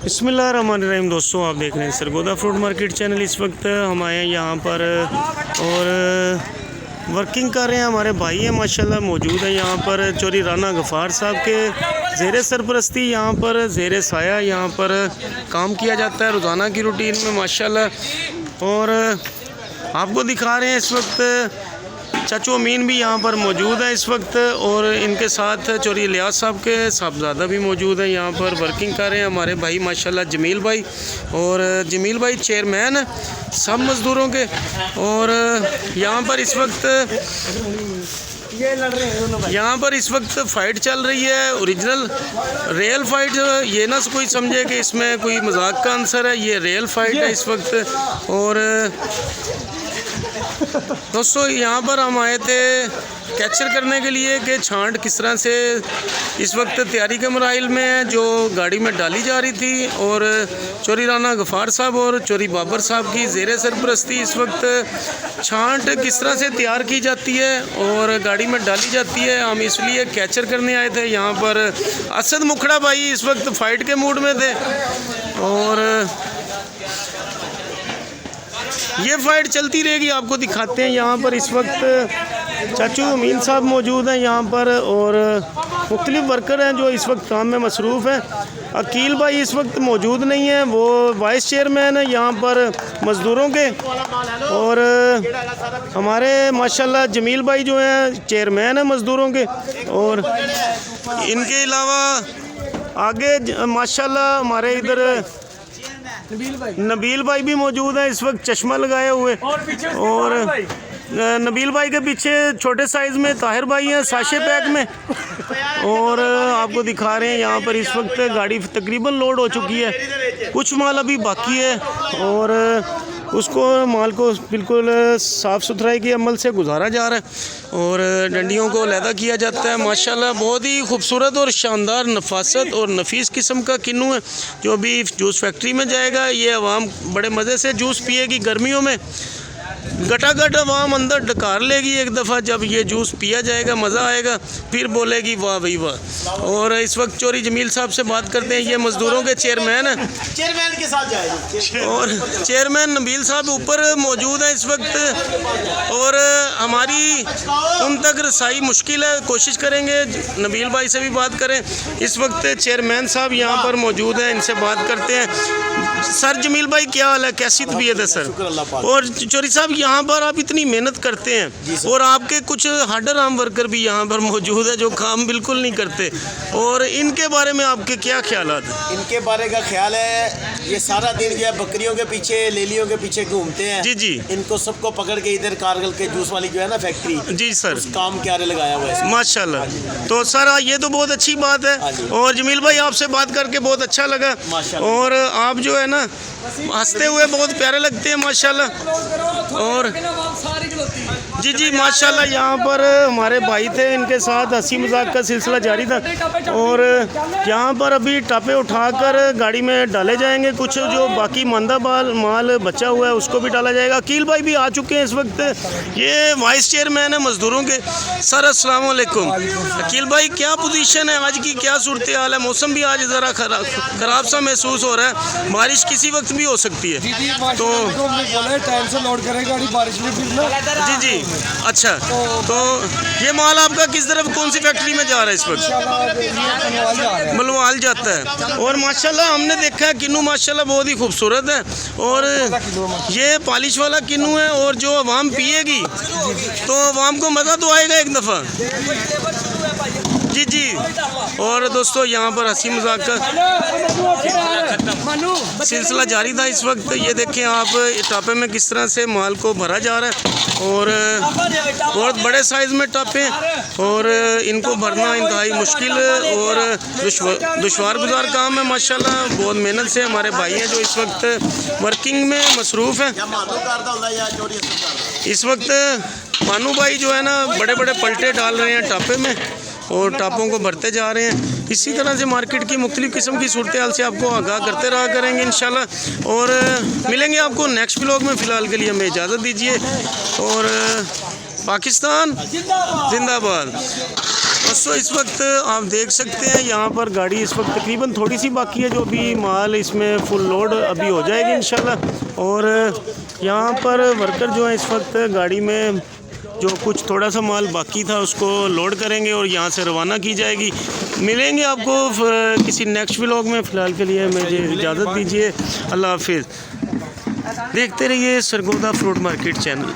बिस्मिल्लाहिर्रहमानिर्रहीम। दोस्तों, आप देख रहे हैं सरगोदा फ्रूट मार्केट चैनल। इस वक्त हम आए हैं यहाँ पर और वर्किंग कर रहे हैं। हमारे भाई हैं माशाल्लाह मौजूद है यहाँ पर। चौरी राना गफ़ार साहब के ज़ेर सरपरस्ती यहाँ पर ज़ेर साया यहाँ पर काम किया जाता है रोज़ाना की रूटीन में माशाल्लाह। और आपको दिखा रहे हैं इस वक्त चाचू अमीन भी यहाँ पर मौजूद है इस वक्त, और इनके साथ चौरी इलियास साहब के साहबजादा भी मौजूद है यहाँ पर वर्किंग कर रहे हैं हमारे भाई माशाल्लाह जमील भाई। और जमील भाई चेयरमैन है सब मज़दूरों के। और यहाँ पर इस वक्त फ़ाइट चल रही है, ओरिजिनल रियल फ़ाइट। ये ना कोई समझे कि इसमें कोई मजाक का आंसर है, ये रियल फ़ाइट है इस वक्त। और दोस्तों, यहाँ पर हम आए थे कैप्चर करने के लिए कि छांट किस तरह से इस वक्त तैयारी के मराइल में है, जो गाड़ी में डाली जा रही थी। और चौरी राना गफ़ार साहब और चौरी बाबर साहब की ज़ेर सरपरस्ती इस वक्त छांट किस तरह से तैयार की जाती है और गाड़ी में डाली जाती है, हम इसलिए कैप्चर करने आए थे। यहाँ पर असद मुखड़ा भाई इस वक्त फ़ाइट के मूड में थे और ये फ़ाइट चलती रहेगी, आपको दिखाते हैं। यहाँ पर इस वक्त चाचू अमीन साहब मौजूद हैं यहाँ पर, और मुख्तलिफ़ वर्कर हैं जो इस वक्त काम में मसरूफ़ हैं। अकील भाई इस वक्त मौजूद नहीं है, वो वाइस चेयरमैन है यहाँ पर मज़दूरों के। और हमारे माशाल्लाह जमील भाई जो हैं चेयरमैन है मज़दूरों के। और इनके अलावा आगे माशाल्लाह हमारे इधर नबील भाई भी मौजूद है इस वक्त चश्मा लगाए हुए। और नबील भाई के पीछे छोटे साइज़ में ताहिर भाई हैं साशे पैक में। और आपको दिखा रहे हैं यहाँ पर इस वक्त गाड़ी तकरीबन लोड हो चुकी है, कुछ माल अभी बाकी है और उसको माल को बिल्कुल साफ़ सुथराई के अमल से गुजारा जा रहा है और डंडियों को अलहदा किया जाता है। माशाल्लाह बहुत ही खूबसूरत और शानदार नफासत और नफीस किस्म का किन्नू है जो अभी जूस फैक्ट्री में जाएगा। ये अवाम बड़े मज़े से जूस पिएगी गर्मियों में, गटागट अवाम अंदर डकार लेगी एक दफ़ा जब ये जूस पिया जाएगा, मज़ा आएगा, फिर बोलेगी वाह भाई वाह। और इस वक्त चौरी जमील साहब से बात करते हैं, ये मज़दूरों के चेयरमैन हैं, चेयरमैन के साथ जाएगी। और चेयरमैन नबील साहब ऊपर मौजूद हैं इस वक्त और हमारी उन तक रसाई मुश्किल है, कोशिश करेंगे नबील भाई से भी बात करें। इस वक्त चेयरमैन साहब यहाँ पर मौजूद हैं, इनसे बात करते हैं। सर जमील भाई क्या हाल है, कैसी तबीयत है सर? और चौरी साहब यहाँ पर आप इतनी मेहनत करते हैं और आपके कुछ हार्डर आर्म वर्कर भी यहाँ पर मौजूद है जो काम बिल्कुल नहीं करते, और इनके बारे में आपके क्या ख्यालात हैं? इनके बारे का ख्याल है ये सारा दिन जो है बकरियों के पीछे लेलियों के पीछे घूमते हैं। जी जी, इनको सबको पकड़ के इधर कारगिल के जूस वाली जो है ना फैक्ट्री, जी सर, उस काम के आरे लगाया हुआ है माशाल्लाह। तो सर ये तो बहुत अच्छी बात है और जमील भाई आपसे बात करके बहुत अच्छा लगा। और आप जो है ना हंसते हुए बहुत प्यारे लगते हैं माशाल्लाह। और जी जी माशाल्लाह यहाँ पर हमारे भाई थे, इनके साथ हंसी मजाक का सिलसिला जारी था। और यहाँ पर अभी टापे उठाकर गाड़ी में डाले जाएंगे, कुछ जो बाकी मंदा माल बचा हुआ है उसको भी डाला जाएगा। अकील भाई भी आ चुके हैं इस वक्त, ये वाइस चेयरमैन है मज़दूरों के। सर अस्सलाम वालेकुम। अकील भाई क्या पोजीशन है आज की, क्या सूरत हाल है? मौसम भी आज ज़रा ख़राब सा महसूस हो रहा है, बारिश किसी वक्त भी हो सकती है। तो टाइम से लोड करें गाड़ी, बारिश में फिर ना। जी जी, अच्छा। तो ये माल आपका किस तरफ, कौन सी फैक्ट्री में जा रहा है इस वक्त? बलवाल जाता है। और माशाल्लाह हमने देखा है किन्नू माशाल्लाह बहुत ही खूबसूरत है और ये पॉलिश वाला किन्नू है, और जो अवाम पिएगी तो अवाम को मज़ा तो आएगा एक दफ़ा। जी जी। और दोस्तों यहाँ पर हंसी मजाक का सिलसिला जारी था इस वक्त। ये देखें आप टापे में किस तरह से माल को भरा जा रहा है और बहुत बड़े साइज़ में टापे और इनको भरना इंतहाई मुश्किल और दुश्वार गुजार काम है माशाल्लाह। बहुत मेहनत से हमारे भाई हैं जो इस वक्त वर्किंग में मसरूफ़ हैं। इस वक्त मानू भाई जो है ना बड़े बड़े पलटे डाल रहे हैं टापे में और टापों को भरते जा रहे हैं। इसी तरह से मार्केट की मुख्तलिफ़ किस्म की सूरत हाल से आपको आगाह करते रहा करेंगे इंशाल्लाह। और मिलेंगे आपको नेक्स्ट व्लॉग में। फ़िलहाल के लिए हमें इजाज़त दीजिए और पाकिस्तान जिंदाबाद। दोस्तों इस वक्त आप देख सकते हैं यहाँ पर गाड़ी इस वक्त तकरीबन थोड़ी सी बाकी है, जो भी माल इसमें फुल लोड अभी हो जाएगी इंशाल्लाह। और यहाँ पर वर्कर जो है इस वक्त गाड़ी में जो कुछ थोड़ा सा माल बाकी था उसको लोड करेंगे और यहाँ से रवाना की जाएगी। मिलेंगे आपको किसी नेक्स्ट व्लॉग में। फ़िलहाल के लिए मुझे इजाज़त दीजिए, अल्लाह हाफिज़। देखते रहिए सरगोदा फ्रूट मार्केट चैनल।